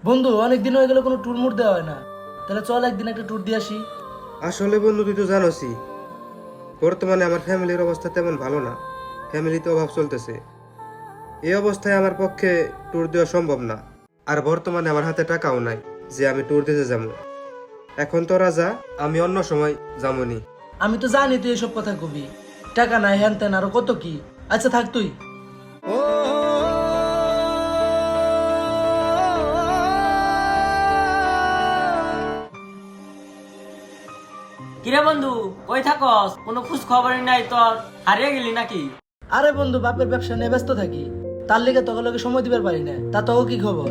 বন্ধু অনেকদিন হয়ে গেল কোনো ট্যুর মুড দেওয়া হয় না, তাহলে চল একদিন একটা ট্যুর দিয়ে আসি। আসলে বন্ধু তুই তো জানোসই বর্তমানে আমার ফ্যামিলির অবস্থা তেমন ভালো না। ফ্যামিলিতে অভাব চলতেছে। এই অবস্থায় আমার পক্ষে ট্যুর দেওয়া সম্ভব না। আর বর্তমানে আমার হাতে টাকাও নাই যে আমি ট্যুর দিতে যাবো। এখন তোরা যা, আমি অন্য সময় যামনি। আমি তো জানি তুই এসব কথা কবি, টাকা নাই হ্যান ত্যান আরো কত কি। আচ্ছা থাক তুই। কিরে বন্ধু, কই থাকস? কোনো খোঁজ খবরই নাই তোর, হারিয়ে গেলি নাকি? আরে বন্ধু বাপের ব্যবসা নিয়ে ব্যস্ত থাকি, তার লিগে তোকে সময় দিবার পারি না। তা তোকে কি খবর?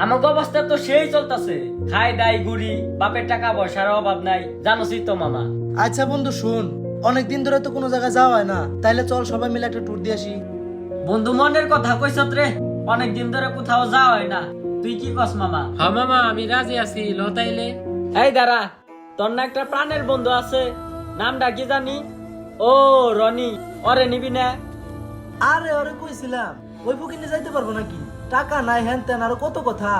আমাকে অবস্থা তো সেই চলতেছে, খাই দাই গুড়ি, বাপের টাকা পয়সার অভাব নাই, জানোসই তো মামা। আচ্ছা বন্ধু শুন, অনেকদিন ধরে তো কোনো জায়গায় যাওয়া হয় না, তাইলে চল সবাই মিলে একটা ট্যুর দিয়ে আসি। বন্ধু মনের কথা কইছত রে, অনেকদিন ধরে কোথাও যাওয়া হয় না। তুই কি কস মামা? হ্যাঁ মামা, আমি রাজি আছি, লতাইলে। এই দাঁড়া, তোর না একটা প্রাণের বন্ধু আছে, নামটা কি জানি? ও রনি, ওরে নিবি না? আরে ওরে কইছিলাম ওই বুকিনে যাইতে পারবো নাকি, টাকা নাই হ্যান ত্যান আরো কত কথা।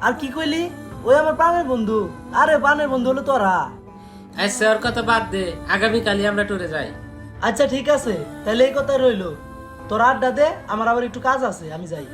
আর কি কইলি? ওই আমার প্রাণের বন্ধু। আরে প্রাণের বন্ধু হলো তোরা। আচ্ছা ওর কথা বাদ দে, আগামীকালই আমরা ট্যুরে যাই। আচ্ছা ঠিক আছে, তাহলে এই কথাই রইলো। তোরা আড্ডা দে, আমার আবার একটু কাজ আছে, আমি যাই।